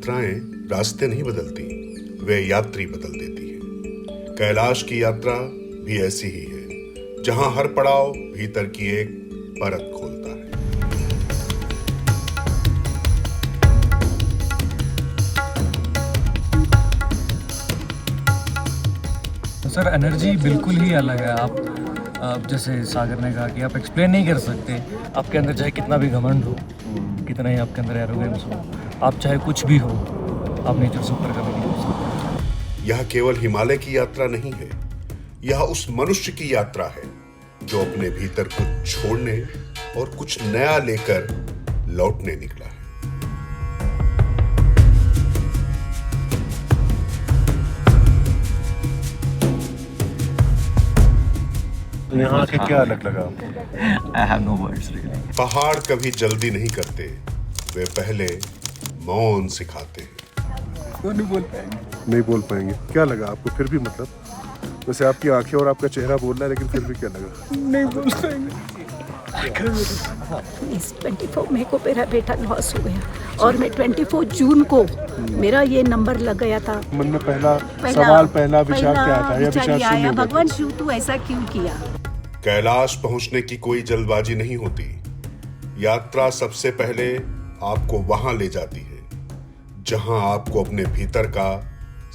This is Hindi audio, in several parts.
यात्राएं रास्ते नहीं बदलती, वे यात्री बदल देती हैं। कैलाश की यात्रा भी ऐसी ही है, जहां हर पड़ाव भीतर की एक परत खोलता है। सर एनर्जी बिल्कुल ही अलग है। आप जैसे सागर ने कहा कि आप एक्सप्लेन नहीं कर सकते। आपके अंदर चाहे कितना भी घमंड हो, कितना ही आपके अंदर एरोगेंस हो, आप चाहे कुछ भी हो, आप नेचर से ऊपर कभी नहीं हो सकते। यह केवल हिमालय की यात्रा नहीं है, यह उस मनुष्य की यात्रा है जो अपने भीतर कुछ छोड़ने और कुछ नया लेकर लौटने निकला है। यहाँ के क्या अलग लगा? I have no words really. पहाड़ कभी जल्दी नहीं करते, वे पहले मौन सिखाते हैं। वो नहीं बोल पाएंगे। नहीं बोल पाएंगे। क्या लगा आपको फिर भी? मतलब वैसे आपकी आंखें और आपका चेहरा बोल रहा है, लेकिन फिर भी क्या लगा? नहीं बोल पाएंगे। इस 24 मई को मेरा बेटा लॉस हो गया और मैं 24 जून को मेरा ये नंबर लग गया था। मन में पहला विचार क्या था? यह विचार आया, भगवान शिव तू ऐसा क्यों किया? कैलाश पहुंचने की कोई जल्दबाजी नहीं होती। यात्रा सबसे पहले आपको वहां ले जाती है जहां आपको अपने भीतर का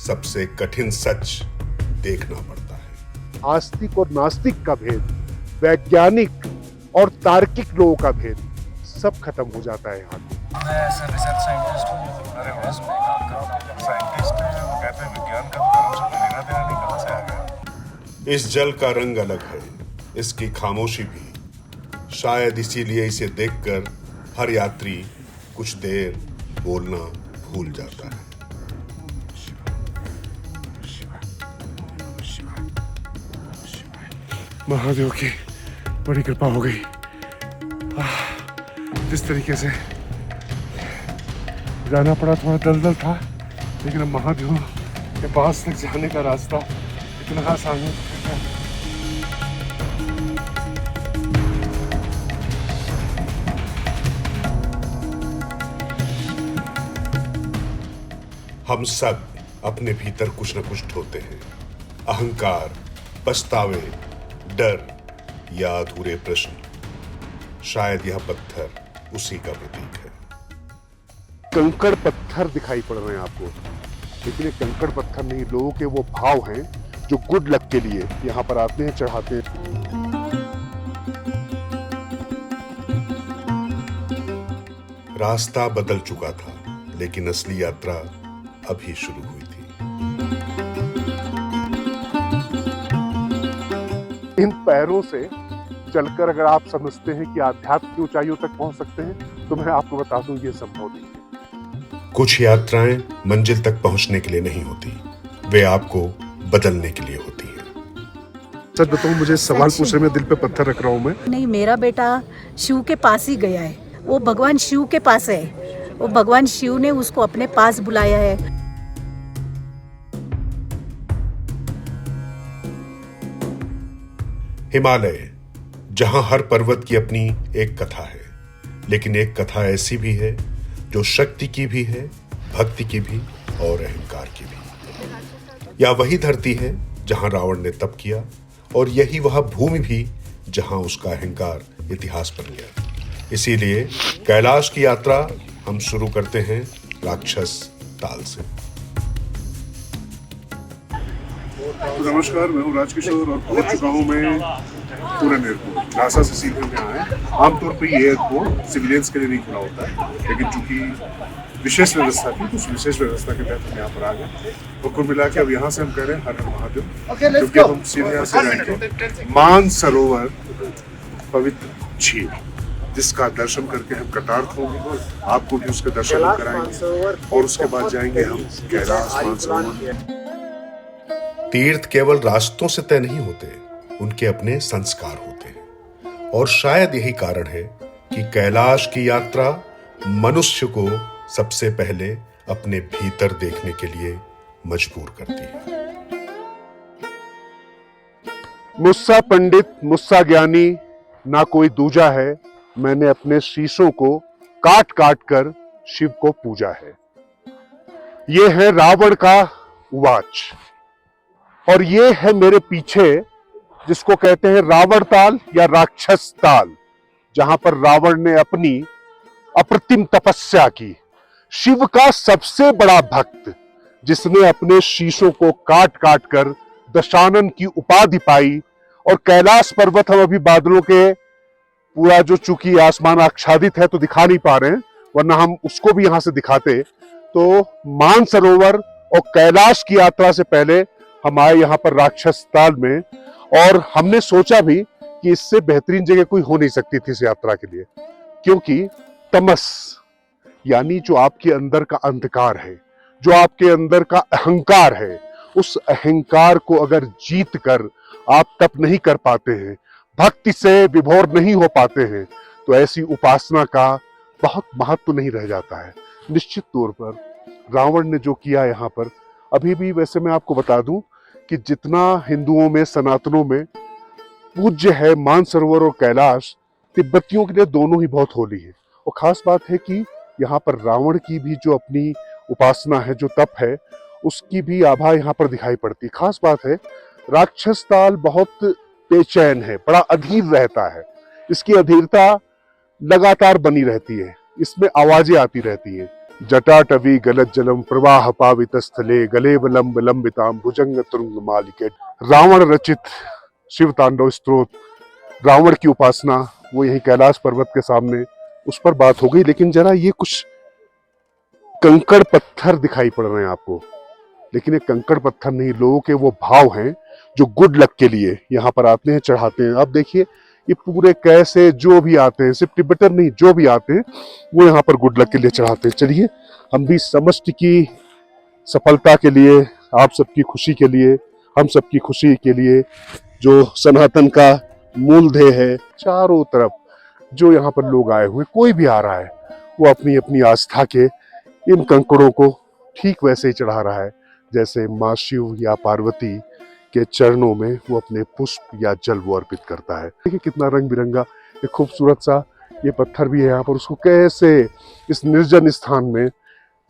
सबसे कठिन सच देखना पड़ता है। आस्तिक और नास्तिक का भेद, वैज्ञानिक और तार्किक लोगों का भेद सब खत्म हो जाता है यहाँ। मैं ऐसा रिसर्च साइंटिस्ट हूँ, अरे बस मैं काम करता हूँ। साइंटिस्ट है, वो कहते हैं विज्ञान का तो हमसे लेना देना नहीं, कहाँ से आ गया। इस जल का रंग अलग है, इसकी खामोशी भी। शायद इसीलिए इसे देखकर हर यात्री कुछ देर बोलना भूल जाता है। महादेव की बड़ी कृपा हो गई। जिस तरीके से जाना पड़ा, थोड़ा दलदल था, लेकिन अब महादेव के पास तक जाने का रास्ता इतना आसान है। हम सब अपने भीतर कुछ न कुछ ढोते हैं। अहंकार, पछतावे, डर या अधूरे प्रश्न। शायद यह पत्थर उसी का प्रतीक है। कंकड़ पत्थर दिखाई पड़ रहे हैं आपको, लेकिन ये कंकड़ पत्थर नहीं, लोगों के वो भाव हैं जो गुड लक के लिए यहाँ पर आते हैं, चढ़ाते हैं। रास्ता बदल चुका था, लेकिन असली यात्रा अभी शुरू हुई थी। इन पैरों से चलकर अगर आप समझते हैं कि आध्यात्म की ऊंचाइयों तक पहुंच सकते हैं, तो मैं आपको बता दूं ये संभव नहीं है। कुछ यात्राएं मंजिल तक पहुंचने के लिए नहीं होती, वे आपको बदलने के लिए होती हैं। सच बताऊं, मुझे सवाल पूछने में दिल पे पत्थर रख रहा हूं मैं। नहीं, मेरा बेटा शिव के पास ही गया है। वो भगवान शिव के पास है। वो भगवान शिव ने उसको अपने पास बुलाया है। हिमालय, जहां हर पर्वत की अपनी एक कथा है, लेकिन एक कथा ऐसी भी है जो शक्ति की भी है, भक्ति की भी और अहंकार की भी। या वही धरती है जहां रावण ने तप किया, और यही वह भूमि भी जहां उसका अहंकार इतिहास बन गया। इसीलिए कैलाश की यात्रा हम शुरू करते हैं राक्षस ताल से। नमस्कार, मैं हूँ राजकिशोर और पहुंच चुका हूँ मैं पूरन एयरपोर्ट। नासा से सीधे में आए। आमतौर पर ये एयरपोर्ट सिविलियंस के लिए नहीं खुला होता है, लेकिन चूंकि विशेष व्यवस्था थी, तो उस विशेष व्यवस्था के तहत हम यहाँ पर आ गए। और कुल मिला के अब यहाँ से हम कह रहे हैं हर हर महादेव, क्योंकि अब हम सीधे यहाँ से जाएंगे मानसरोवर पवित्र झील, जिसका दर्शन करके हम कृतार्थ होंगे। आपको भी उसके दर्शन कराएंगे और उसके बाद जाएंगे हम कैलाश मानसरोवर। तीर्थ केवल रास्तों से तय नहीं होते, उनके अपने संस्कार होते हैं। और शायद यही कारण है कि कैलाश की यात्रा मनुष्य को सबसे पहले अपने भीतर देखने के लिए मजबूर करती है। मुस्सा पंडित, मुस्सा ज्ञानी, ना कोई दूजा है। मैंने अपने शीशों को काट काट कर शिव को पूजा है। ये है रावण का उवाच, और ये है मेरे पीछे जिसको कहते हैं रावण ताल या राक्षस ताल, जहां पर रावण ने अपनी अप्रतिम तपस्या की। शिव का सबसे बड़ा भक्त जिसने अपने शीशों को काट काट कर दशानन की उपाधि पाई, और कैलाश पर्वत हम अभी बादलों के पूरा जो चूंकि आसमान आच्छादित है तो दिखा नहीं पा रहे हैं, वरना हम उसको भी यहां से दिखाते। तो मानसरोवर और कैलाश की यात्रा से पहले हम आए यहाँ पर राक्षस ताल में, और हमने सोचा भी कि इससे बेहतरीन जगह कोई हो नहीं सकती थी इस यात्रा के लिए, क्योंकि तमस यानी जो आपके अंदर का अंधकार है, जो आपके अंदर का अहंकार है, उस अहंकार को अगर जीत कर आप तप नहीं कर पाते हैं, भक्ति से विभोर नहीं हो पाते हैं, तो ऐसी उपासना का बहुत महत्व नहीं रह जाता है। निश्चित तौर पर रावण ने जो किया यहाँ पर, अभी भी वैसे मैं आपको बता दूं कि जितना हिंदुओं में सनातनों में पूज्य है मानसरोवर और कैलाश, तिब्बतियों के लिए दोनों ही बहुत होली है। और खास बात है कि यहाँ पर रावण की भी जो अपनी उपासना है, जो तप है, उसकी भी आभा यहाँ पर दिखाई पड़ती। खास बात है राक्षस ताल बहुत बेचैन है, बड़ा अधीर रहता है, इसकी अधीरता लगातार बनी रहती है, इसमें आवाजें आती रहती हैं। जटाटवी गलत जलम प्रवाह पावित स्थले गले लंब लंबिताम भुजंग तुंग मालिके। रावण रचित शिव तांडव स्तोत्र, रावण की उपासना, वो यही कैलाश पर्वत के सामने, उस पर बात हो गई। लेकिन जरा ये कुछ कंकड़ पत्थर दिखाई पड़ रहे हैं आपको, लेकिन ये कंकड़ पत्थर नहीं, लोगों के वो भाव हैं जो गुड लक के लिए यहाँ पर आते हैं, चढ़ाते हैं। आप देखिए ये पूरे कैसे जो भी आते हैं, सिर्फ तिब्बतन नहीं, जो भी आते हैं वो यहाँ पर गुड लक के लिए चढ़ाते हैं। चलिए हम भी समष्टि की सफलता के लिए, आप सबकी खुशी के लिए, हम सबकी खुशी के लिए, जो सनातन का मूल ध्येय है, चारों तरफ जो यहाँ पर लोग आए हुए, कोई भी आ रहा है, वो अपनी अपनी आस्था के इन कंकड़ों को ठीक वैसे ही चढ़ा रहा है जैसे माँ शिव या पार्वती के चरणों में वो अपने पुष्प या जल वो अर्पित करता है। देखिए कितना रंग बिरंगा एक खूबसूरत सा ये पत्थर भी है यहाँ पर। उसको कैसे इस निर्जन स्थान में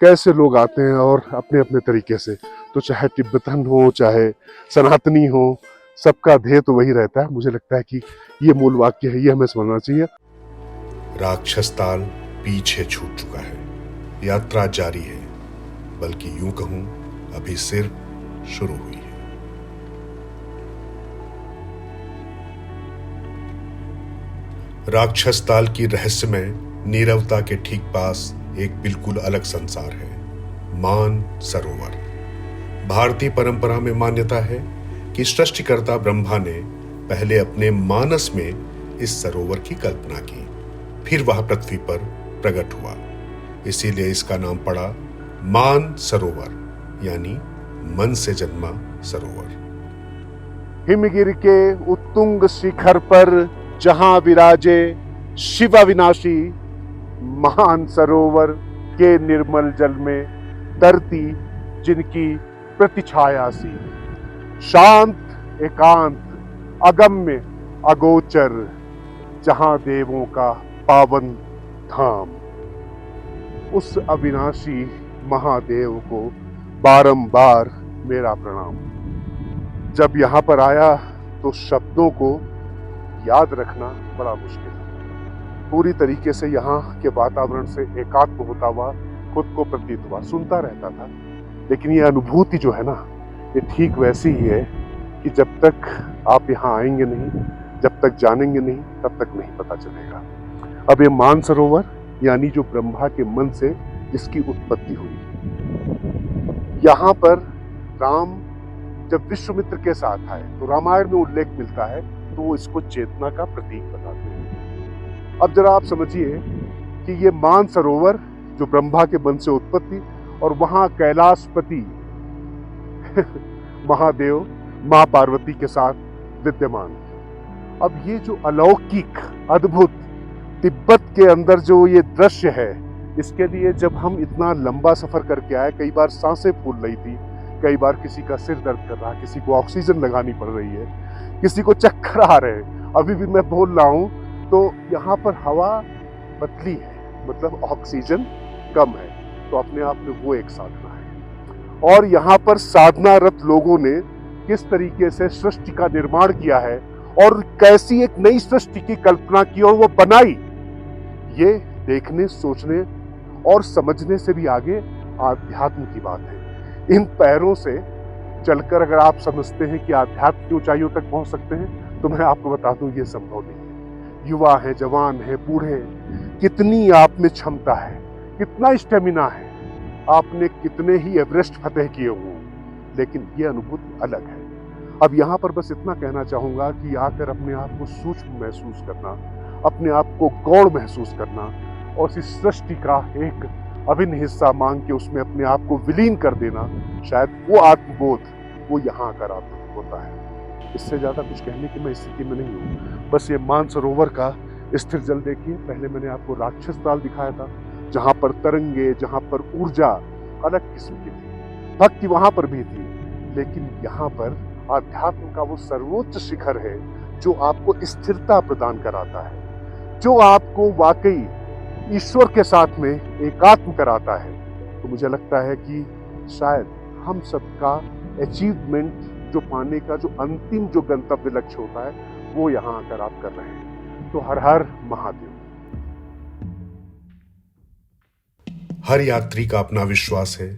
कैसे लोग आते हैं और अपने अपने तरीके से, तो चाहे तिब्बतन हो चाहे सनातनी हो, सबका ध्येय तो वही रहता है। मुझे लगता है कि ये मूल वाक्य है, ये हमें समझना चाहिए। राक्षस ताल पीछे छूट चुका है, यात्रा जारी है, बल्कि यूं कहूं अभी सिर्फ शुरू हुई है। राक्षस ताल की रहस्यमय नीरवता के ठीक पास एक बिल्कुल अलग संसार है, मान सरोवर। भारतीय परंपरा में मान्यता है कि सृष्टिकर्ता ब्रह्मा ने पहले अपने मानस में इस सरोवर की कल्पना की, फिर वह पृथ्वी पर प्रकट हुआ, इसीलिए इसका नाम पड़ा मान सरोवर, यानी मन से जन्मा सरोवर। हिमगिर के उत्तुंग शिखर पर जहां विराजे शिव अविनाशी, महान सरोवर के निर्मल जल में तरती जिनकी प्रतिछाया सी, शांत एकांत अगम्य अगोचर, जहां देवों का पावन धाम। उस अविनाशी महादेव को बारंबार मेरा प्रणाम। जब यहाँ पर आया तो शब्दों को याद रखना बड़ा मुश्किल है। पूरी तरीके से यहाँ के वातावरण से एकात्म होता हुआ खुद को प्रतीत हुआ, सुनता रहता था, लेकिन ये अनुभूति जो है ना, ये ठीक वैसी ही है कि जब तक आप यहाँ आएंगे नहीं, जब तक जानेंगे नहीं, तब तक नहीं पता चलेगा। अब ये मानसरोवर यानी जो ब्रह्मा के मन से इसकी उत्पत्ति हुई, यहाँ पर राम जब विश्वामित्र के साथ आए तो रामायण में उल्लेख मिलता है, तो वो इसको चेतना का प्रतीक बताते हैं। अब जरा आप समझिए कि ये मानसरोवर जो ब्रह्मा के मन से उत्पत्ति, और वहां कैलाशपति महादेव मां पार्वती के साथ विद्यमान। अब ये जो अलौकिक अद्भुत तिब्बत के अंदर जो ये दृश्य है, इसके लिए जब हम इतना लंबा सफर करके आए, कई बार सांसें फूल रही थी, कई बार किसी का सिर दर्द कर रहा है, किसी को ऑक्सीजन लगानी पड़ रही है, किसी को चक्कर आ रहे हैं। अभी भी मैं बोल रहा हूँ तो यहाँ पर हवा पतली है, मतलब ऑक्सीजन कम है, तो अपने आप में वो एक साधना है। और यहाँ पर साधनारत लोगों ने किस तरीके से सृष्टि का निर्माण किया है और कैसी एक नई सृष्टि की कल्पना की और वो बनाई, ये देखने, सोचने और समझने से भी आगे आध्यात्म की बात है। इन पैरों से चलकर अगर आप समझते हैं कि आध्यात्म की ऊंचाइयों तक पहुंच सकते हैं, तो मैं आपको बता दूं ये संभव नहीं है। युवा है, जवान है, बूढ़े, कितनी आप में क्षमता है, कितना स्टेमिना है, आपने कितने ही एवरेस्ट फतेह किए हुए, लेकिन ये अनुभूति अलग है। अब यहाँ पर बस इतना कहना चाहूंगा कि आकर अपने आप को सूक्ष्म महसूस करना, अपने आप को गौण महसूस करना और इस सृष्टि का एक अभिन्न हिस्सा मांग के उसमें अपने आप को विलीन कर देना, शायद वो आत्मबोध वो यहाँ आकर आपको होता है। इससे ज्यादा कुछ कहने की मैं स्थिति में नहीं हूँ। बस ये मानसरोवर का स्थिर जल देखिए। पहले मैंने आपको राक्षस ताल दिखाया था, जहाँ पर तरंगे, जहाँ पर ऊर्जा अलग किस्म की थी, भक्ति वहां पर भी थी, लेकिन यहाँ पर आध्यात्म का वो सर्वोच्च शिखर है जो आपको स्थिरता प्रदान कराता है, जो आपको वाकई ईश्वर के साथ में एकात्म कराता है। तो मुझे लगता है कि शायद हम सबका अचीवमेंट जो पाने का जो अंतिम जो गंतव्य लक्ष्य होता है, वो यहाँ आकर आप कर रहे हैं। तो हर हर महादेव। हर यात्री का अपना विश्वास है।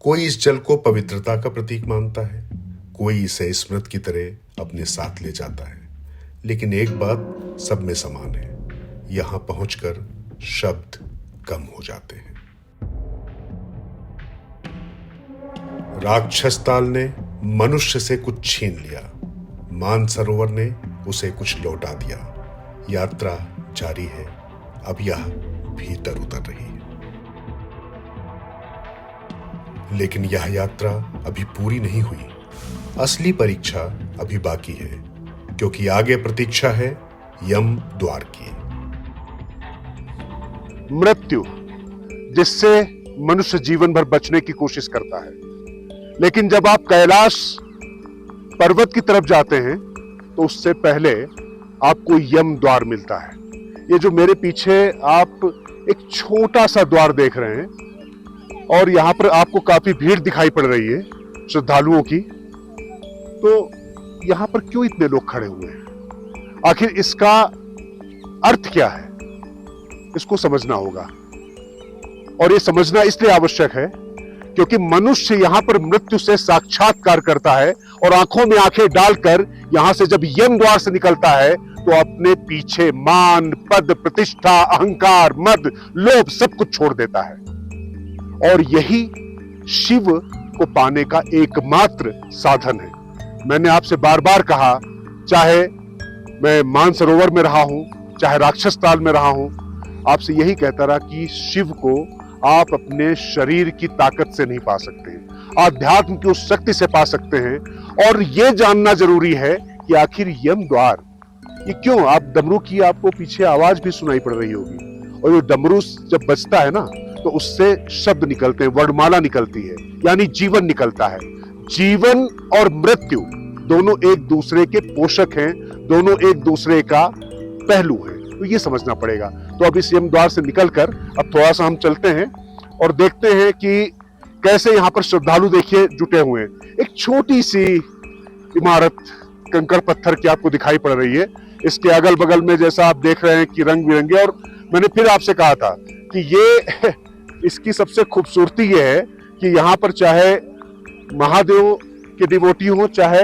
कोई इस जल को पवित्रता का प्रतीक मानता है, कोई इसे स्मृति की तरह अपने साथ ले जाता है। लेकिन एक बात सब में समान है, यहां पहुंचकर शब्द कम हो जाते हैं। राक्षस ताल ने मनुष्य से कुछ छीन लिया, मानसरोवर ने उसे कुछ लौटा दिया। यात्रा जारी है, अब यह भीतर उतर रही है। लेकिन यह यात्रा अभी पूरी नहीं हुई। असली परीक्षा अभी बाकी है, क्योंकि आगे प्रतीक्षा है यम द्वार की। मृत्यु, जिससे मनुष्य जीवन भर बचने की कोशिश करता है, लेकिन जब आप कैलाश पर्वत की तरफ जाते हैं तो उससे पहले आपको यम द्वार मिलता है। ये जो मेरे पीछे आप एक छोटा सा द्वार देख रहे हैं, और यहां पर आपको काफी भीड़ दिखाई पड़ रही है श्रद्धालुओं की। तो यहां पर क्यों इतने लोग खड़े हुए हैं? आखिर इसका अर्थ क्या है? इसको समझना होगा, और ये समझना इसलिए आवश्यक है क्योंकि मनुष्य यहां पर मृत्यु से साक्षात्कार करता है, और आंखों में आंखें डालकर यहां से जब यम द्वार से निकलता है तो अपने पीछे मान, पद, प्रतिष्ठा, अहंकार, मद, लोभ सब कुछ छोड़ देता है। और यही शिव को पाने का एकमात्र साधन है। मैंने आपसे बार बार कहा, चाहे मैं मानसरोवर में रहा हूं, चाहे राक्षस ताल में रहा हूं, आपसे यही कहता रहा कि शिव को आप अपने शरीर की ताकत से नहीं पा सकते, आध्यात्म की उस शक्ति से पा सकते हैं। और यह जानना जरूरी है कि आखिर यम द्वार ये क्यों? आप डमरू की आपको पीछे आवाज भी सुनाई पड़ रही होगी, और ये डमरू जब बजता है ना तो उससे शब्द निकलते हैं, वर्णमाला निकलती है, यानी जीवन निकलता है। जीवन और मृत्यु दोनों एक दूसरे के पोषक हैं, दोनों एक दूसरे का पहलू है। तो ये समझना पड़ेगा। तो अब इस यम द्वार से निकलकर अब थोड़ा सा हम चलते हैं और देखते हैं कि कैसे यहाँ पर श्रद्धालु देखिए जुटे हुए हैं। एक छोटी सी इमारत कंकड़ पत्थर की आपको दिखाई पड़ रही है। इसके अगल बगल में जैसा आप देख रहे हैं कि रंग बिरंगे, और मैंने फिर आपसे कहा था कि ये इसकी सबसे खूबसूरती ये है कि यहाँ पर चाहे महादेव के डिवोटी हो, चाहे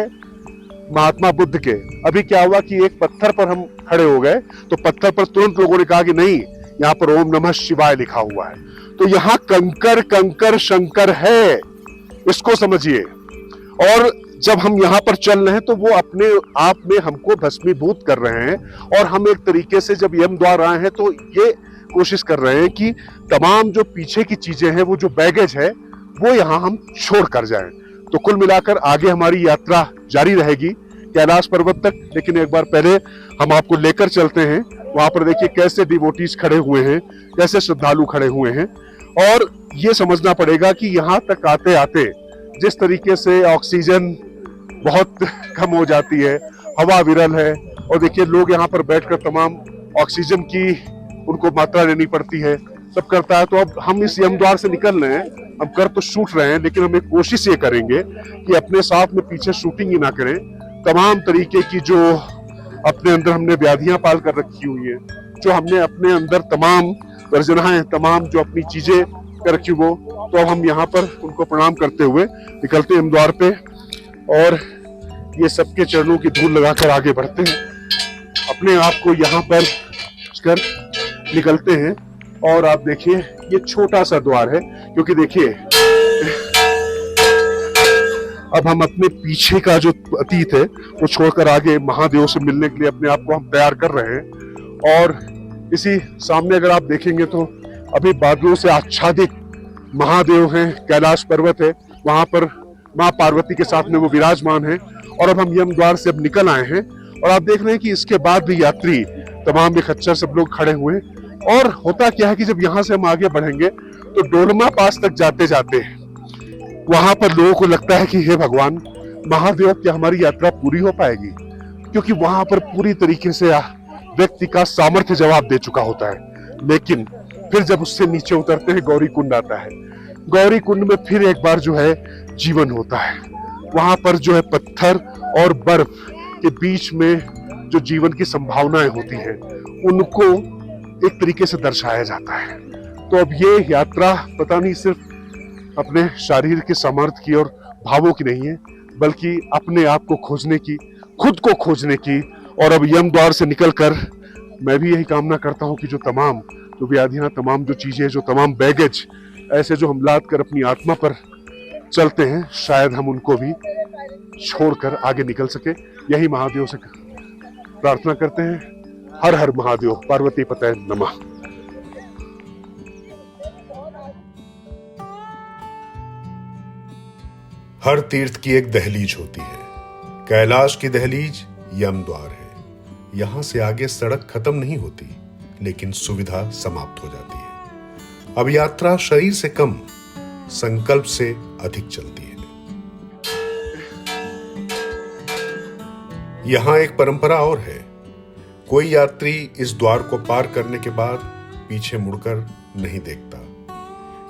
महात्मा बुद्ध के। अभी क्या हुआ कि एक पत्थर पर हम खड़े हो गए तो पत्थर पर तुरंत लोगों ने कहा कि नहीं, यहाँ पर ओम नमः शिवाय लिखा हुआ है। तो यहाँ कंकर कंकर शंकर है, इसको समझिए। और जब हम यहाँ पर चल रहे हैं तो वो अपने आप में हमको भस्मीभूत कर रहे हैं, और हम एक तरीके से जब यम द्वार आए हैं तो ये कोशिश कर रहे हैं कि तमाम जो पीछे की चीजें हैं, वो जो बैगेज है, वो यहाँ हम छोड़ कर जाएं। तो कुल मिलाकर आगे हमारी यात्रा जारी रहेगी कैलाश पर्वत तक। लेकिन एक बार पहले हम आपको लेकर चलते हैं। वहां पर देखिए कैसे डिवोटीज खड़े हुए हैं, कैसे श्रद्धालु खड़े हुए हैं। और ये समझना पड़ेगा कि यहाँ तक आते आते जिस तरीके से ऑक्सीजन बहुत कम हो जाती है, हवा विरल है, और देखिए लोग यहाँ पर बैठकर तमाम ऑक्सीजन की उनको मात्रा लेनी पड़ती है, सब करता है। तो अब हम इस यम द्वार से निकल रहे हैं हम कर तो शूट रहे हैं, लेकिन हम एक कोशिश ये करेंगे कि अपने साथ में पीछे शूटिंग ही ना करें। तमाम तरीके की जो अपने अंदर हमने व्याधियां पाल कर रखी हुई है, जो हमने अपने अंदर तमाम वर्जनाएं, तमाम जो अपनी चीजें कर रखी, वो तो अब हम यहाँ पर उनको प्रणाम करते हुए निकलते हैं द्वार पे, और ये सबके चरणों की धूल लगाकर आगे बढ़ते हैं, अपने आप को यहाँ पर कर निकलते हैं। और आप देखिए ये छोटा सा द्वार है, क्योंकि देखिए अब हम अपने पीछे का जो अतीत है वो छोड़कर आगे महादेव से मिलने के लिए अपने आप को हम तैयार कर रहे हैं। और इसी सामने अगर आप देखेंगे तो अभी बादलों से आच्छादित महादेव हैं, कैलाश पर्वत है, वहां पर माँ पार्वती के साथ में वो विराजमान है। और अब हम यम द्वार से अब निकल आए हैं, और आप देख रहे हैं कि इसके बाद भी यात्री तमाम ये खच्चर सब लोग खड़े हुए हैं। और होता क्या है कि जब यहाँ से हम आगे बढ़ेंगे तो डोलमा पास तक जाते जाते वहां पर लोगों को लगता है कि हे भगवान महादेव, क्या हमारी यात्रा पूरी हो पाएगी? क्योंकि वहां पर पूरी तरीके से व्यक्ति का सामर्थ्य जवाब दे चुका होता है। लेकिन फिर जब उससे नीचे उतरते हैं, गौरी कुंड आता है। गौरी कुंड में फिर एक बार जो है जीवन होता है। वहां पर जो है पत्थर और बर्फ के बीच में जो जीवन की संभावनाएं होती हैं, उनको एक तरीके से दर्शाया जाता है। तो अब ये यात्रा पता नहीं सिर्फ अपने शारीर के सामर्थ्य की और भावों की नहीं है, बल्कि अपने आप को खोजने की, खुद को खोजने की। और अब यम द्वार से निकलकर मैं भी यही कामना करता हूं कि जो तमाम जो व्याधियां, तमाम जो चीजें, जो तमाम बैगेज ऐसे जो हम लाद कर अपनी आत्मा पर चलते हैं, शायद हम उनको भी छोड़कर आगे निकल सके। यही महादेव से प्रार्थना करते हैं। हर हर महादेव, पार्वती पतये नमः। हर तीर्थ की एक दहलीज होती है। कैलाश की दहलीज यम द्वार है। यहां से आगे सड़क खत्म नहीं होती, लेकिन सुविधा समाप्त हो जाती है। अब यात्रा शरीर से कम, संकल्प से अधिक चलती है। यहां एक परंपरा और है। कोई यात्री इस द्वार को पार करने के बाद पीछे मुड़कर नहीं देखता।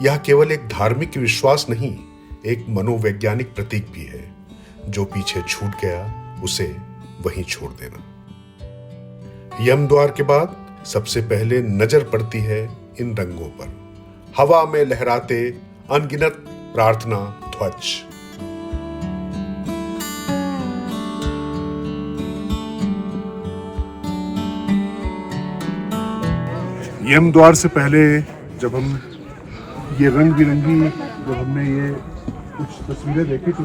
यह केवल एक धार्मिक विश्वास नहीं, एक मनोवैज्ञानिक प्रतीक भी है। जो पीछे छूट गया उसे वहीं छोड़ देना। यम द्वार के बाद सबसे पहले नजर पड़ती है इन रंगों पर। हवा में लहराते अनगिनत प्रार्थना ध्वज। यम द्वार से पहले जब हम ये रंग बिरंगी, जब हमने ये कुछ तस्वीरें देखी थी,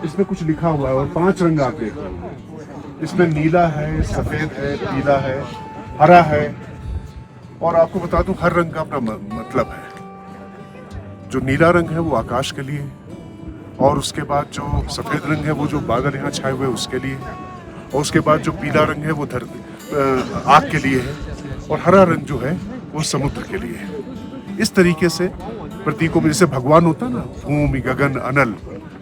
इसमें कुछ लिखा हुआ है और 5 रंग आप देख रहे हैं। इसमें नीला है, सफेद है, पीला है, हरा है। और आपको बता दूं, हर रंग का अपना मतलब है। जो नीला रंग है वो आकाश के लिए, और उसके बाद जो सफेद रंग है वो जो बादल यहाँ छाए हुए उसके लिए, और उसके बाद जो पीला रंग है वो आग के लिए है, और हरा रंग जो है वो समुद्र के लिए है। इस तरीके से प्रतीकों में, जैसे भगवान होता है ना, भूमि गगन अनल,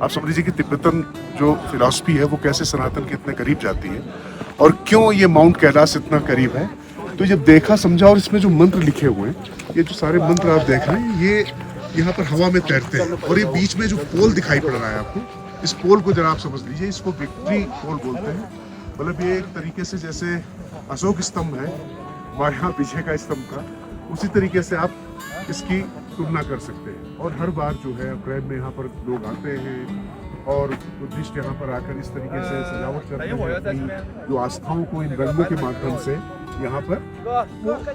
आप समझ लीजिए कि तिब्बतन जो फिलॉसफी है वो कैसे सनातन के इतने करीब जाती है, और क्यों ये माउंट कैलाश इतना करीब है। तो जब देखा समझा, और इसमें जो मंत्र लिखे हुए हैं, ये जो सारे मंत्र आप देख रहे हैं, ये यहाँ पर हवा में तैरते हैं। और ये बीच में जो पोल दिखाई पड़ रहा है आपको, इस पोल को जरा आप समझ लीजिए, इसको विक्ट्री पोल बोलते हैं। मतलब ये एक तरीके से जैसे अशोक स्तंभ है हमारे यहाँ पीछे का स्तंभ का, उसी तरीके से आप इसकी तुलना कर सकते हैं। और हर बार जो है अप्रैल में यहाँ पर लोग आते हैं और बुद्धिस्ट यहाँ पर आकर इस तरीके से सजावट करते हैं, अपनी जो आस्थाओं को इन रंगों के माध्यम से यहाँ पर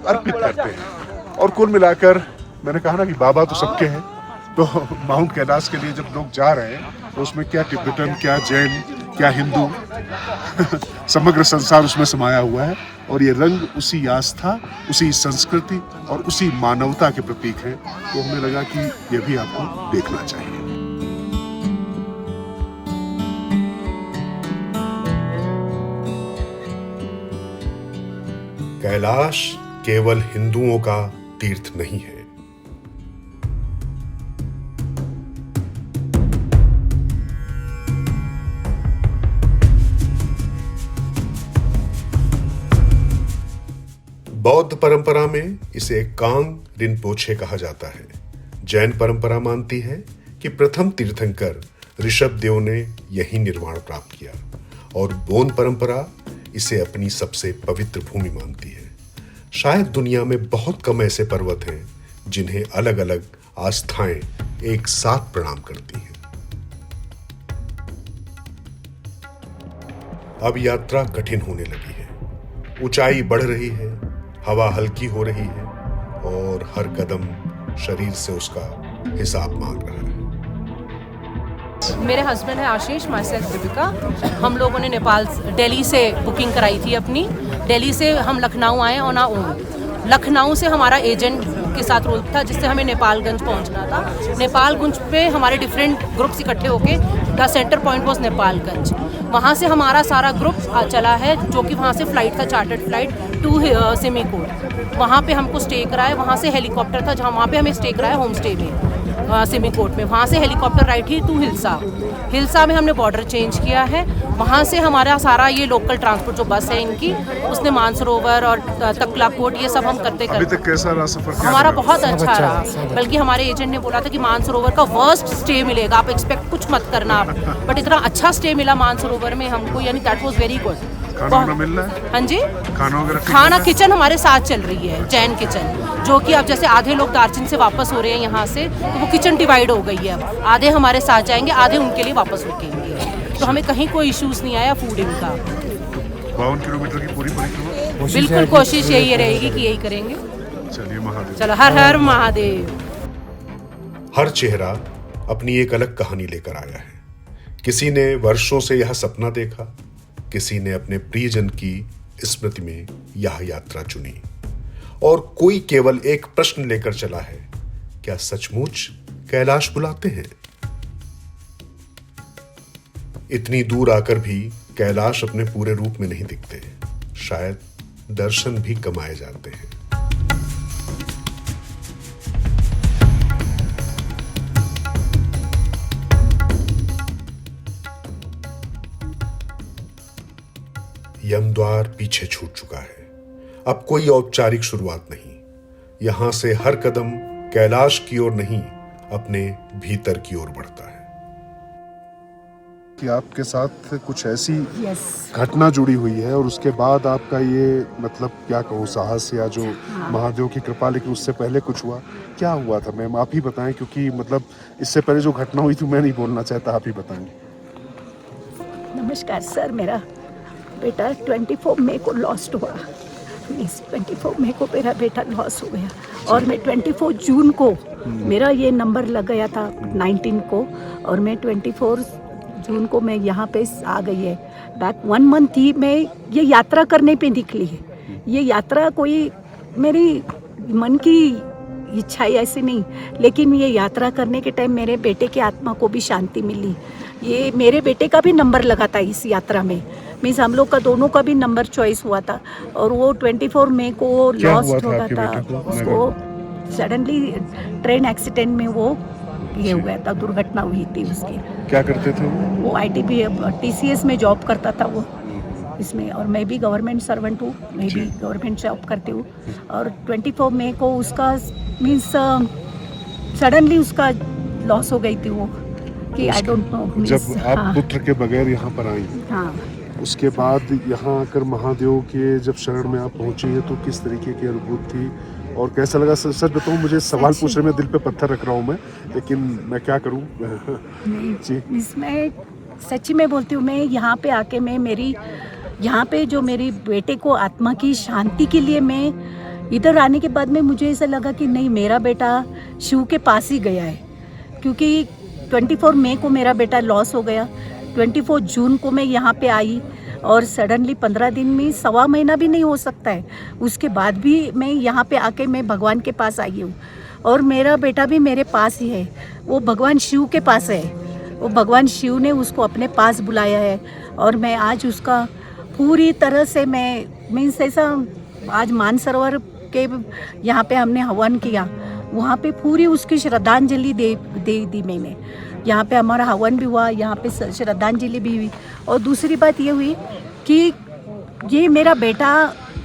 अर्पित करते हैं। और कुल मिलाकर मैंने कहा ना कि बाबा तो सबके हैं, तो माउंट कैलाश के लिए जब लोग जा रहे हैं तो उसमें क्या तिब्बतन, क्या जैन, क्या हिंदू समग्र संसार उसमें समाया हुआ है। और ये रंग उसी आस्था, उसी संस्कृति और उसी मानवता के प्रतीक हैं। तो हमें लगा कि ये भी आपको देखना चाहिए। कैलाश केवल हिंदुओं का तीर्थ नहीं है। बौद्ध परंपरा में इसे कांग रिनपोछे कहा जाता है, जैन परंपरा मानती है कि प्रथम तीर्थंकर ऋषभ देव ने यही निर्वाण प्राप्त किया और बौद्ध परंपरा इसे अपनी सबसे पवित्र भूमि मानती है। शायद दुनिया में बहुत कम ऐसे पर्वत हैं जिन्हें अलग अलग आस्थाएं एक साथ प्रणाम करती हैं। अब यात्रा कठिन होने लगी है, ऊंचाई बढ़ रही है, हवा हल्की हो रही है और हर कदम शरीर से उसका हिसाब मांग रहा है। मेरे हस्बैंड है आशीष, माई सेल्फ दीपिका। हम लोगों ने नेपाल दिल्ली से बुकिंग कराई थी अपनी। दिल्ली से हम लखनऊ आए ऑन आवर ओन। लखनऊ से हमारा एजेंट के साथ रोल था जिससे हमें नेपालगंज पहुंचना था। नेपालगंज पे हमारे डिफरेंट ग्रुप्स इकट्ठे होके the centre point was Nepalganj. वहाँ से हमारा सारा ग्रुप चला है जो कि वहाँ से फ़्लाइट था, चार्टर्ड फ्लाइट टू सिमिकोट। वहाँ पे हमको स्टे कराया। वहाँ से हेलीकॉप्टर था जहाँ वहाँ पे हमें स्टे कराया होम स्टे में सिमिकोट में। वहाँ से हेलीकॉप्टर राइड थी टू हिल्सा में हमने बॉर्डर चेंज किया है। वहाँ से हमारा सारा ये लोकल ट्रांसपोर्ट जो बस है इनकी, उसने मानसरोवर और तकलाकोट ये सब हम करते अभी तक कैसा रहा सफर? हमारा बहुत अच्छा रहा। बल्कि हमारे एजेंट ने बोला था कि मानसरोवर का वर्स्ट स्टे मिलेगा, आप एक्सपेक्ट कुछ मत करना। बट इतना अच्छा स्टे मिला मानसरोवर में हमको, यानी दैट वाज वेरी गुड। खाना मिल रहा है? हाँ जी, खाना किचन हमारे साथ चल रही है, जैन किचन, जो कि अब जैसे आधे लोग दार्जिलिंग से वापस हो रहे हैं यहाँ से, तो वो किचन डिवाइड हो गई है। अब आधे हमारे साथ जाएंगे, आधे उनके लिए वापस रुकेंगे। तो हमें कहीं कोई इश्यूज नहीं आया फूडिंग का। 52 किलोमीटर की पूरी परिक्रमा? बिल्कुल कोशिश यही रहेगी कि यही करेंगे। चलिए महादेव। चलो, हर हर महादेव। हर चेहरा अपनी एक अलग कहानी लेकर आया है। किसी ने वर्षों से यह सपना देखा, किसी ने अपने प्रियजन की स्मृति में यह यात्रा चुनी और कोई केवल एक प्रश्न लेकर चला है, क्या सचमुच कैलाश बुलाते हैं? इतनी दूर आकर भी कैलाश अपने पूरे रूप में नहीं दिखते, शायद दर्शन भी कमाए जाते हैं। यमद्वार पीछे छूट चुका है। अब कोई औपचारिक शुरुआत नहीं। यहां से हर कदम कैलाश की ओर नहीं, अपने भीतर की ओर बढ़ता है। कि आपके साथ कुछ ऐसी घटना जुड़ी हुई है और उसके बाद आपका ये, मतलब क्या कहूँ, साहस या जो महादेव की कृपा, लेकिन उससे पहले कुछ हुआ। क्या हुआ था मैम, आप ही बताएं, क्योंकि मतलब इससे पहले जो घटना हुई थी मैं नहीं बोलना चाहता, आप ही बताएं। नमस्कार सर, मेरा बेटा 24 मई को लॉस्ट हुआ। 24 मई को मेरा बेटा लॉस हो गया और मैं 24 जून को मेरा ये नंबर लग गया था 19 को, और मैं 24 जून को मैं यहाँ पे आ गई है। बैक 1 मंथ ही मैं ये यात्रा करने पे निकली है। ये यात्रा कोई मेरी मन की इच्छा है ऐसे नहीं, लेकिन ये यात्रा करने के टाइम मेरे बेटे की आत्मा को भी शांति मिली। ये मेरे बेटे का भी नंबर लगा था इस यात्रा में, मीन्स हम लोग का दोनों का भी नंबर चॉइस हुआ था। और वो 24 मई को लॉस्ट हो गया था। उसको सडनली ट्रेन एक्सीडेंट में वो ये हो गया था, दुर्घटना हुई थी उसकी। क्या करते थे वो? ITP TCS में जॉब करता था वो इसमें, और मैं भी गवर्नमेंट सर्वेंट हूँ, मैं भी गवर्नमेंट जॉब करती हूँ। और 24 मई को उसका मीन्स सडनली उसका लॉस हो गई थी वो, कि आई डोंट नो। जब आप पुत्र के बगैर यहाँ पर आई, हाँ, उसके बाद यहाँ आकर महादेव के जब शरण में आप पहुँची है तो किस तरीके की अनुभूति थी और कैसा लगा? सच बताऊँ, मुझे सवाल पूछ रहे, मैं दिल पे पत्थर रख रहा हूँ मैं, लेकिन मैं क्या करूँ। जी, इसमें सच्ची में बोलती हूँ, मैं यहाँ पे आके मैं मेरी यहाँ पे जो मेरी बेटे को आत्मा की शांति के लिए मैं इधर आने के बाद में मुझे ऐसा लगा कि नहीं, मेरा बेटा शिव के पास ही गया है। क्योंकि 24 मई को मेरा बेटा लॉस हो गया, 24 जून को मैं यहाँ पे आई और सडनली 15 दिन में, 1.25 महीना भी नहीं हो सकता है, उसके बाद भी मैं यहाँ पे आके मैं भगवान के पास आई हूँ। और मेरा बेटा भी मेरे पास ही है, वो भगवान शिव के पास है। वो भगवान शिव ने उसको अपने पास बुलाया है और मैं आज उसका पूरी तरह से मैं मीन्स ऐसा, आज मानसरोवर के यहाँ पे हमने हवन किया, वहाँ पे पूरी उसकी श्रद्धांजलि दे दी मैंने। यहाँ पे हमारा हवन भी हुआ, यहाँ पे श्रद्धांजलि भी हुई। और दूसरी बात ये हुई कि ये मेरा बेटा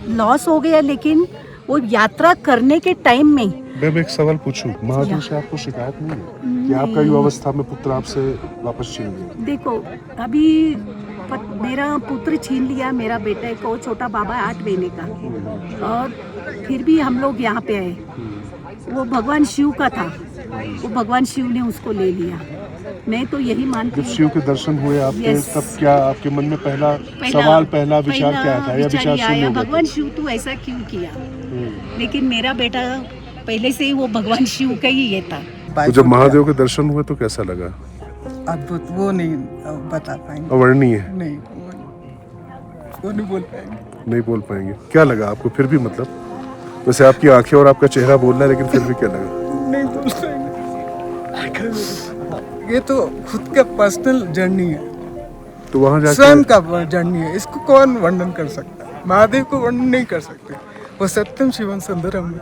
लॉस हो गया, लेकिन वो यात्रा करने के टाइम में मैं एक सवाल पूछूं, महादेव से आपको शिकायत नहीं है कि आपका युवावस्था में पुत्र आपसे वापस छीन लिया? देखो अभी मेरा पुत्र छीन लिया मेरा बेटे को, छोटा बाबा 8 महीने का, और फिर भी हम लोग यहाँ पे आए। वो भगवान शिव का था, वो भगवान शिव ने उसको ले लिया। मैं तो यही मानती जब हूँ। शिव के दर्शन हुए आपके, Yes. तब क्या आपके मन में पहला सवाल, पहला विचार क्या था, या विचार शून्य आया हो गया? भगवान शिव तू ऐसा क्यों किया? लेकिन मेरा बेटा पहले से ही वो भगवान शिव का ही ये था। तो जब महादेव के दर्शन हुए तो कैसा लगा? अद्भुत, वो नहीं बता पाएंगे। अवर्णनीय है। नहीं, वो नहीं बोल पाएंगे। नहीं बोल पाएंगे। क्या लगा आपको फिर भी, मतलब वैसे आपकी आंखें और आपका चेहरा बोल रहा है, लेकिन फिर भी क्या लगा? नहीं बोल पाएंगे। ये तो खुद का पर्सनल जर्नी है, तो वहाँ स्वयं जाके का जर्नी है। इसको कौन वर्णन कर सकता है? महादेव को वर्णन नहीं कर सकते। वो सत्यम शिवम सुंदरम है।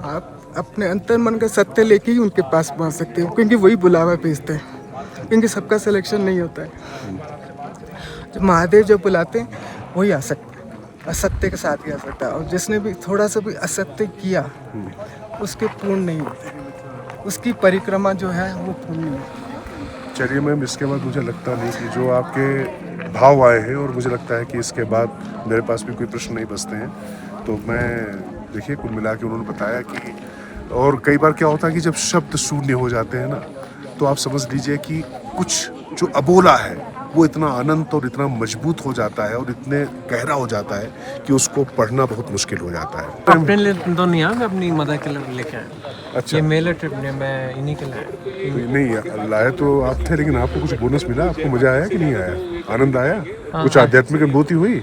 आप अपने अंतर मन का सत्य लेके ही उनके पास पहुंच सकते हो, क्योंकि वही बुलावा भेजते हैं, क्योंकि सबका सिलेक्शन नहीं होता है। जो महादेव जो बुलाते हैं वही आ सकता है, असत्य के साथ ही आ सकता है। और जिसने भी थोड़ा सा भी असत्य किया उसके पूर्ण नहीं होते, उसकी परिक्रमा जो है वो पूर्ण नहीं होती। चलिए मैम, इसके बाद मुझे लगता नहीं कि जो आपके भाव आए हैं, और मुझे लगता है कि इसके बाद मेरे पास भी कोई प्रश्न नहीं बचते हैं। तो मैं देखिए, कुल मिला के उन्होंने बताया कि, और कई बार क्या होता है कि जब शब्द शून्य हो जाते हैं ना, तो आप समझ लीजिए कि कुछ जो अबोला है वो इतना अनंत और इतना मजबूत हो जाता है और इतने गहरा हो जाता है कि उसको पढ़ना बहुत मुश्किल हो जाता है। अपने लिए तो नहीं आया, मैं अपनी मदर के लिए लेके आया। अच्छा। ये मेले ट्रिप ने मैं इन्हीं के लिए नहीं लाए तो आप थे, लेकिन आपको कुछ बोनस मिला? आपको मजा आया कि नहीं आया? आनंद आया? कुछ आध्यात्मिक अनुभूति हुई?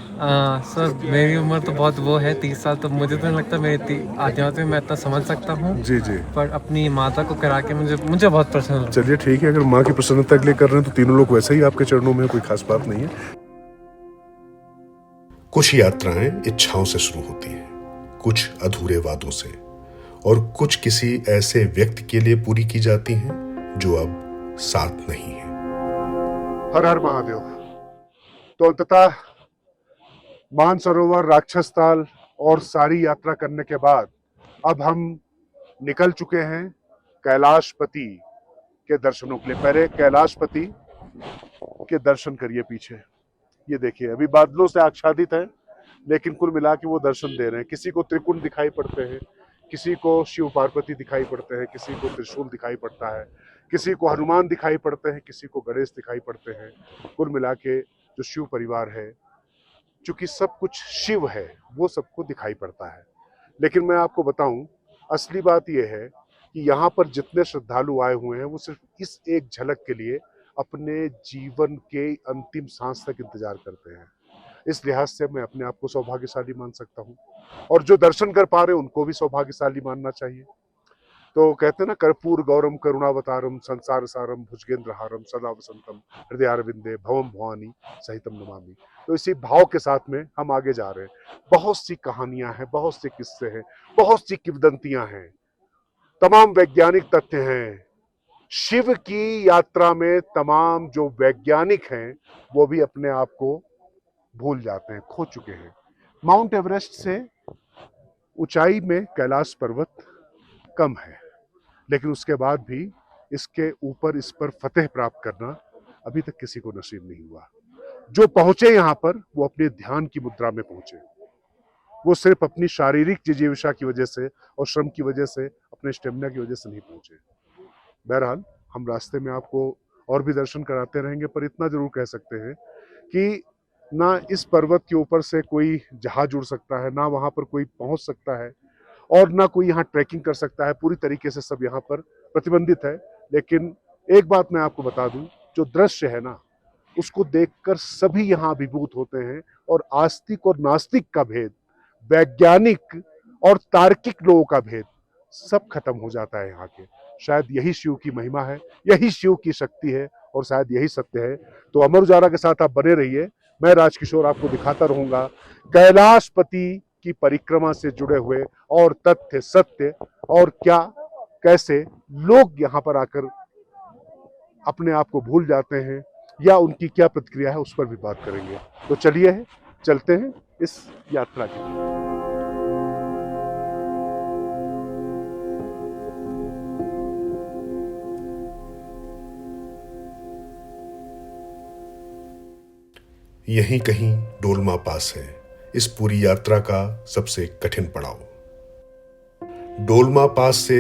सर मेरी उम्र तो बहुत वो है 30 साल, तो मुझे तो नहीं लगता मेरी आध्यात्मिक में इतना समझ सकता हूँ। जी जी। पर अपनी माता को करा के मुझे बहुत प्रसन्न लगा। चलिए ठीक है, अगर माँ की प्रसन्नता के लिए कर रहे हैं तो तीनों लोग वैसे ही आपके चरणों में, कोई खास बात नहीं है। कुछ यात्राएं इच्छाओं से शुरू होती हैं, कुछ अधूरे वादों से, और कुछ किसी ऐसे व्यक्ति के लिए पूरी की जाती हैं जो अब साथ नहीं है। हर हर महादेव। तो अंततः मानसरोवर, राक्षसताल और सारी यात्रा करने के बाद अब हम निकल चुके हैं कैलाशपति के दर्शनों के लिए। पहले कैलाशपति के दर्शन करिए। पीछे ये देखिए, अभी बादलों से आच्छादित है, लेकिन कुल मिला के वो दर्शन दे रहे हैं। किसी को त्रिकुंड दिखाई पड़ते हैं, किसी को शिव पार्वती दिखाई पड़ते हैं, किसी को त्रिशूल दिखाई पड़ता है, किसी को हनुमान दिखाई पड़ते हैं, किसी को गणेश दिखाई पड़ते हैं। कुल मिला के जो शिव परिवार है, चूंकि सब कुछ शिव है, वो सबको दिखाई पड़ता है। लेकिन मैं आपको बताऊं, असली बात यह है कि यहाँ पर जितने श्रद्धालु आए हुए हैं, वो सिर्फ इस एक झलक के लिए अपने जीवन के अंतिम सांस तक इंतजार करते हैं। इस लिहाज से मैं अपने आप को सौभाग्यशाली मान सकता हूँ, और जो दर्शन कर पा रहे हैं उनको भी सौभाग्यशाली मानना चाहिए। तो कहते हैं ना, कर्पूर गौरम करुणावतारम संसार सारम भुजगेंद्रहारम सदा वसंतम हृदयारविंदे भवम भवानी सहितम नमामि। तो इसी भाव के साथ में हम आगे जा रहे हैं। बहुत सी कहानियां हैं, बहुत से किस्से हैं, बहुत सी किंवदंतियां हैं, तमाम वैज्ञानिक तथ्य हैं। शिव की यात्रा में तमाम जो वैज्ञानिक हैं वो भी अपने आप को भूल जाते हैं, खो चुके हैं। माउंट एवरेस्ट से ऊंचाई में कैलाश पर्वत कम है, लेकिन उसके बाद भी इसके ऊपर इस पर फतेह प्राप्त करना अभी तक किसी को नसीब नहीं हुआ। जो पहुंचे यहाँ पर वो अपने ध्यान की मुद्रा में पहुंचे, वो सिर्फ अपनी शारीरिक जिजीविषा की वजह से और श्रम की वजह से, अपने स्टेमिना की वजह से नहीं पहुंचे। बहरहाल हम रास्ते में आपको और भी दर्शन कराते रहेंगे, पर इतना जरूर कह सकते हैं कि ना इस पर्वत के ऊपर से कोई जहाज उड़ सकता है, ना वहां पर कोई पहुंच सकता है, और ना कोई यहाँ ट्रैकिंग कर सकता है। पूरी तरीके से सब यहाँ पर प्रतिबंधित है। लेकिन एक बात मैं आपको बता दूं, जो दृश्य है ना, उसको देखकर सभी यहाँ अभिभूत होते हैं, और आस्तिक और नास्तिक का भेद, वैज्ञानिक और तार्किक लोगों का भेद सब खत्म हो जाता है यहाँ के। शायद यही शिव की महिमा है, यही शिव की शक्ति है, और शायद यही सत्य है। तो अमर उजाला के साथ आप बने रहिए। मैं राजकिशोर आपको दिखाता रहूंगा कैलाशपति की परिक्रमा से जुड़े हुए और तथ्य, सत्य, और क्या कैसे लोग यहाँ पर आकर अपने आप को भूल जाते हैं, या उनकी क्या प्रतिक्रिया है, उस पर भी बात करेंगे। तो चलिए चलते हैं इस यात्रा के लिए। यहीं कहीं डोलमा पास है इस पूरी यात्रा का सबसे कठिन पड़ाव। डोलमा पास से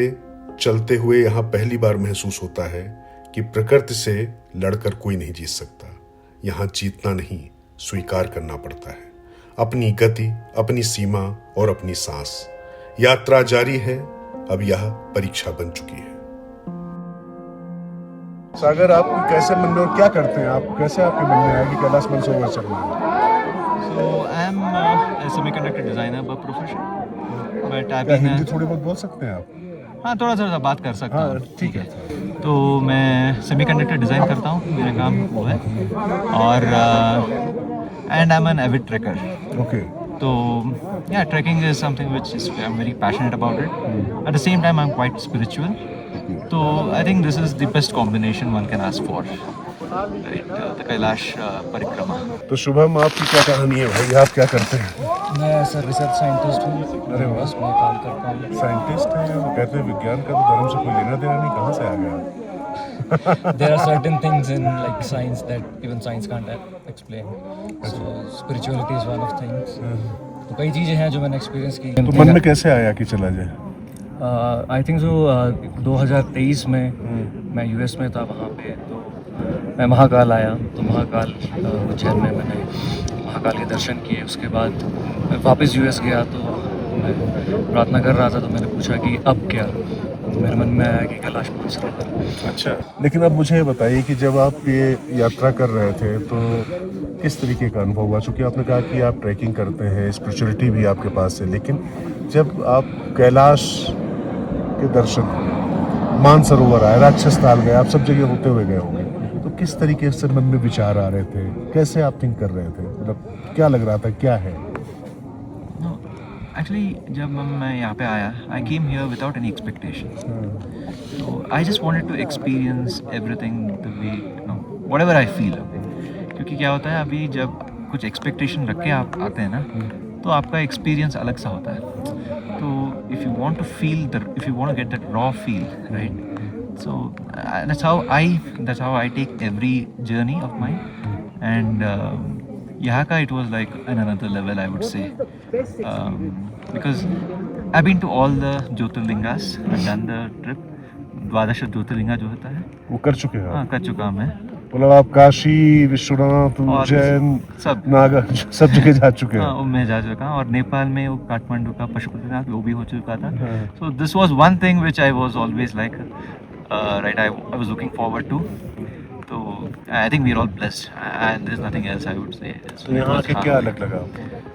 चलते हुए यहां पहली बार महसूस होता है कि प्रकृति से लड़कर कोई नहीं जीत सकता। यहां जीतना नहीं, स्वीकार करना पड़ता है अपनी गति, अपनी सीमा और अपनी सांस। यात्रा जारी है, अब यह परीक्षा बन चुकी है। सागर, आप कैसे मन में और क्या करते हैं आप, कैसे आपके मन में आया कि कैलाश मानसरोवर चलना है? So I'm a semiconductor designer by profession, but I've क्या been हिंदी थोड़ी बहुत बोल सकते हैं आप? हाँ थोड़ा सा बात कर सकता हाँ, हूँ। ठीक है। तो मैं सेमीकंडक्टर डिज़ाइन करता हूँ, मेरा काम वो है। और and I am an avid trekker. Okay. तो या trekking is something which is I am very passionate about it. At the same time I am quite spiritual. तो I think this is the best combination one can ask for, right, the Kailash parikrama. तो शुभम, आपकी क्या कहानी है भाई, आप क्या करते हैं? मैं सर रिसर्च साइंटिस्ट हूँ। अरे वाह। बस मैं काम करता हूँ। साइंटिस्ट हैं, वो कहते हैं विज्ञान का तो धर्म से कोई लेना देना नहीं, कहाँ से आ गया? There are certain things in like science that even science can't explain. So spirituality is one of things. तो कई चीज़ें हैं जो मैंने एक्सपीरियंस की। तो मन में कैसे आया कि चला जाए? आई थिंक सो 2023 में मैं यूएस में था, वहाँ पे तो मैं महाकाल आया। तो महाकाल उज्जैन में मैंने महाकाल के दर्शन किए। उसके बाद मैं वापस यूएस गया तो मैं प्रार्थना कर रहा था, तो मैंने पूछा कि अब क्या। तो मेरे मन में आया कि कैलाश मानसरोवर। अच्छा, लेकिन अब मुझे बताइए कि जब आप ये यात्रा कर रहे थे तो किस तरीके का अनुभव हुआ? चूँकि आपने कहा कि आप ट्रैकिंग करते हैं, स्पिरिचुअलिटी भी आपके पास है, लेकिन जब आप कैलाश के दर्शन, मानसरोवर आए, राक्षस ताल गए, आप सब जगह होते हुए गए होंगे, तो किस तरीके से मन में विचार आ रहे थे? कैसे आप थिंक कर रहे थे? मतलब क्या लग रहा था, क्या है? एक्चुअली जब मैं यहाँ पे आया, I came here without any expectation. तो I just wanted to experience everything the way, whatever I feel. क्योंकि क्या होता है, अभी जब कुछ एक्सपेक्टेशन रख के आप आते हैं ना, तो आपका एक्सपीरियंस अलग सा होता है। तो if you want to feel if you want to get that raw feel, right, so that's how I take every journey of mine. And यहाँ का it was like an another level, I would say, because I've been to all the jyotirlingas, I've done the trip। द्वादश ज्योतिर्लिंगा जो होता है वो कर चुके हैं हाँ आप? कर चुका मैं। मतलब आप काशी, विश्वनाथ, उज्जैन, सब नागर, सब जगह जा चुके हैं? हाँ वो मैं जा चुका हूँ। और नेपाल में वो काठमांडू का पशुपतिनाथ वो भी हो चुका था। So this was one thing which I was always like, right, I was looking forward to. तो I think we are all blessed and there is nothing else I would say. तो यहाँ के क्या अलग लगा आपको?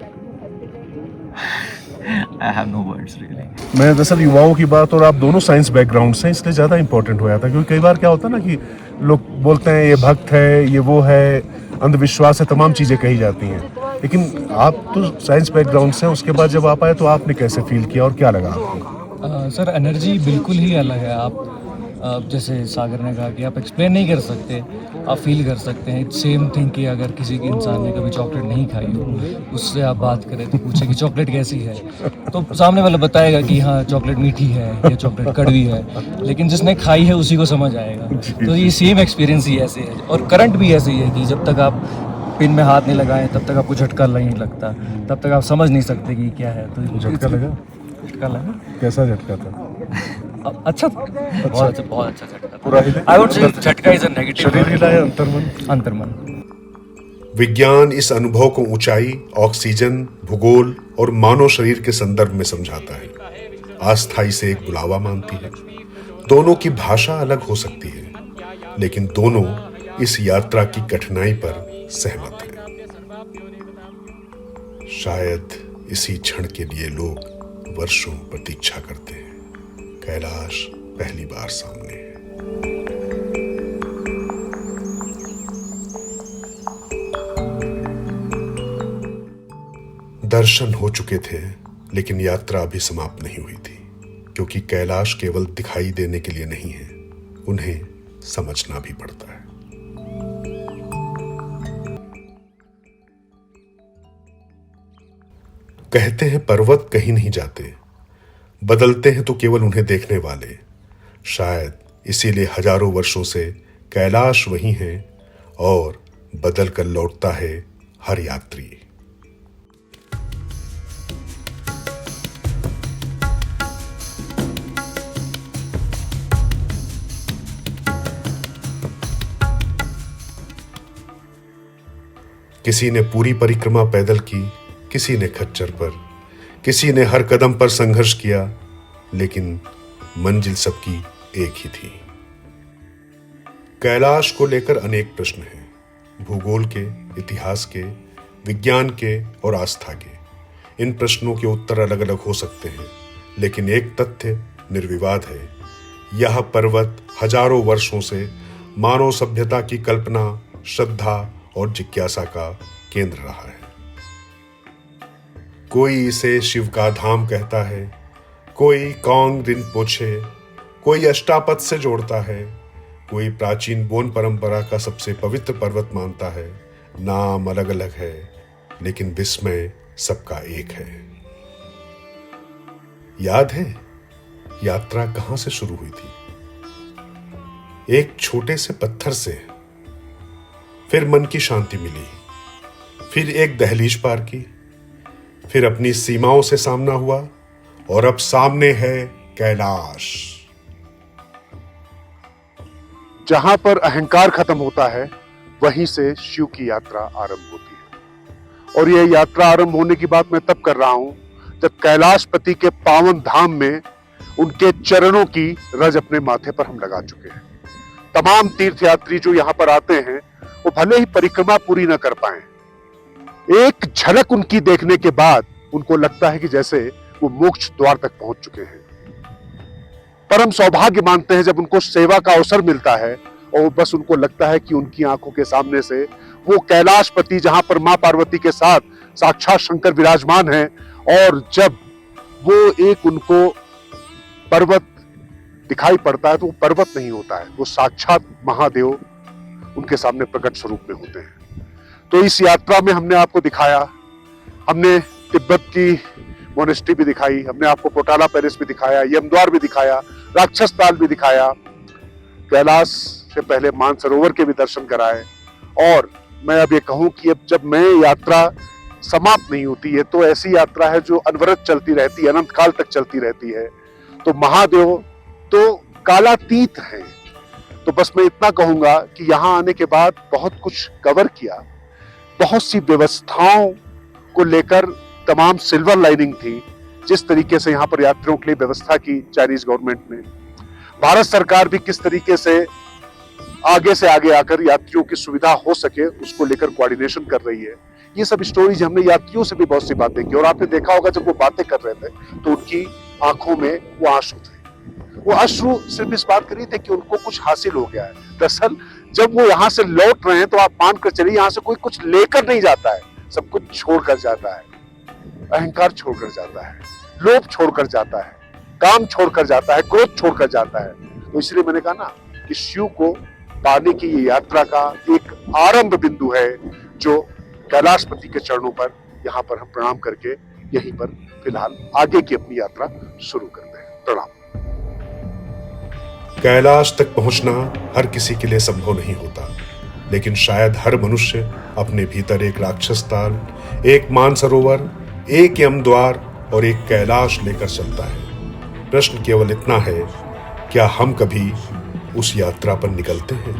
I have no words really. मैं दरअसल युवाओं की बात, और आप दोनों साइंस बैकग्राउंड से, इसलिए ज़्यादा इंपॉर्टेंट हो जाता है। क्योंकि कई बार क्या होता है ना कि लोग बोलते हैं ये भक्त है, ये वो है, अंधविश्वास है, तमाम चीज़ें कही जाती हैं। लेकिन आप तो साइंस बैकग्राउंड से हैं, उसके बाद जब आप आए तो आपने कैसे फील किया और क्या लगा आपको? सर एनर्जी बिल्कुल ही अलग है। आप जैसे सागर ने कहा कि आप एक्सप्लेन नहीं कर सकते, आप फील कर सकते हैं। सेम थिंग कि अगर किसी की इंसान ने कभी चॉकलेट नहीं खाई हो, उससे आप बात करें तो पूछे कि चॉकलेट कैसी है, तो सामने वाला बताएगा कि हाँ चॉकलेट मीठी है या चॉकलेट कड़वी है, लेकिन जिसने खाई है उसी को समझ आएगा। तो ये सेम एक्सपीरियंस ही ऐसे है। और करंट भी ऐसे ही है कि जब तक आप पिन में हाथ नहीं लगाएं तब तक आपको झटका नहीं लगता, तब तक आप समझ नहीं सकते कि क्या है। तो झटका लगा? झटका लगा? कैसा झटका था? अच्छा, बहुत अच्छा झटका। पूरा हिले? आई वुड से झटका इज अ नेगेटिव। शरीर हिला या अंतर्मन? अंतर्मन। विज्ञान इस अनुभव को ऊंचाई, ऑक्सीजन, भूगोल और मानव शरीर के संदर्भ में समझाता है। अस्थाई से एक बुलावा मानती है। दोनों की भाषा अलग हो सकती है, लेकिन दोनों इस यात्रा की कठिनाई पर सहमत हैं। शायद इसी क्षण के लिए लोग वर्षों प्रतीक्षा करते हैं। कैलाश पहली बार सामने है। दर्शन हो चुके थे, लेकिन यात्रा अभी समाप्त नहीं हुई थी, क्योंकि कैलाश केवल दिखाई देने के लिए नहीं है, उन्हें समझना भी पड़ता है। कहते हैं पर्वत कहीं नहीं जाते, बदलते हैं तो केवल उन्हें देखने वाले। शायद इसीलिए हजारों वर्षों से कैलाश वही है और बदल कर लौटता है हर यात्री। किसी ने पूरी परिक्रमा पैदल की, किसी ने खच्चर पर, किसी ने हर कदम पर संघर्ष किया, लेकिन मंजिल सबकी एक ही थी। कैलाश को लेकर अनेक प्रश्न हैं, भूगोल के, इतिहास के, विज्ञान के और आस्था के। इन प्रश्नों के उत्तर अलग अलग हो सकते हैं, लेकिन एक तथ्य निर्विवाद है, यह पर्वत हजारों वर्षों से मानव सभ्यता की कल्पना, श्रद्धा और जिज्ञासा का केंद्र रहा है। कोई इसे शिव का धाम कहता है, कोई कॉन्ग रिनपोछे, कोई अष्टापद से जोड़ता है, कोई प्राचीन बोन परंपरा का सबसे पवित्र पर्वत मानता है। नाम अलग अलग है, लेकिन विस्मय सबका एक है। याद है यात्रा कहां से शुरू हुई थी? एक छोटे से पत्थर से, फिर मन की शांति मिली, फिर एक दहलीज पार की, फिर अपनी सीमाओं से सामना हुआ, और अब सामने है कैलाश। जहां पर अहंकार खत्म होता है, वहीं से शिव की यात्रा आरंभ होती है। और यह यात्रा आरंभ होने की बात मैं तब कर रहा हूं जब कैलाशपति के पावन धाम में उनके चरणों की रज अपने माथे पर हम लगा चुके हैं। तमाम तीर्थयात्री जो यहां पर आते हैं, वो भले ही परिक्रमा पूरी न कर पाए, एक झलक उनकी देखने के बाद उनको लगता है कि जैसे वो मोक्ष द्वार तक पहुंच चुके हैं। परम सौभाग्य मानते हैं जब उनको सेवा का अवसर मिलता है और बस उनको लगता है कि उनकी आंखों के सामने से वो कैलाशपति, जहां पर मां पार्वती के साथ साक्षात शंकर विराजमान हैं, और जब वो एक उनको पर्वत दिखाई पड़ता है तो वो पर्वत नहीं होता है, वो साक्षात महादेव उनके सामने प्रकट स्वरूप में होते हैं। तो इस यात्रा में हमने आपको दिखाया, हमने तिब्बत की मोनेस्ट्री भी दिखाई, हमने आपको पोटाला पैलेस भी दिखाया, यमद्वार भी दिखाया, राक्षस ताल भी दिखाया, कैलाश से पहले मानसरोवर के भी दर्शन कराए। और मैं अब ये कहूं कि अब जब मैं यात्रा समाप्त नहीं होती है, तो ऐसी यात्रा है जो अनवरत चलती रहती है, अनंत काल तक चलती रहती है। तो महादेव तो कालातीत हैं। तो बस मैं इतना कहूंगा कि यहाँ आने के बाद बहुत कुछ कवर किया, बहुत सी व्यवस्थाओं को लेकर तमाम सिल्वर लाइनिंग थी। जिस तरीके से यहाँ पर यात्रियों के लिए व्यवस्था की चाइनीज गवर्नमेंट ने, भारत सरकार भी किस तरीके से आगे आकर यात्रियों की सुविधा हो सके उसको लेकर कोऑर्डिनेशन कर रही है। ये सब स्टोरीज हमने यात्रियों से भी बहुत सी बातें की, और आपने देखा होगा जब वो बातें कर रहे थे तो उनकी आंखों में वो आंसू थे। वो अश्रु सिर्फ इस बात कर रही थे कि उनको कुछ हासिल हो गया है। दरअसल जब वो यहाँ से लौट रहे हैं तो आप मानकर चलिए, यहाँ से कोई कुछ लेकर नहीं जाता है, सब कुछ छोड़कर जाता है। अहंकार छोड़कर जाता है, लोभ छोड़कर जाता है, काम छोड़कर जाता है, क्रोध छोड़कर जाता है। तो इसलिए मैंने कहा ना कि शिव को पाने की ये यात्रा का एक आरंभ बिंदु है, जो कैलाशपति के चरणों पर यहाँ पर हम प्रणाम करके यहीं पर फिलहाल आगे की अपनी यात्रा शुरू करते हैं। प्रणाम। कैलाश तक पहुंचना हर किसी के लिए संभव नहीं होता, लेकिन शायद हर मनुष्य अपने भीतर एक राक्षस ताल, एक मानसरोवर, एक यमद्वार और एक कैलाश लेकर चलता है। प्रश्न केवल इतना है, क्या हम कभी उस यात्रा पर निकलते हैं?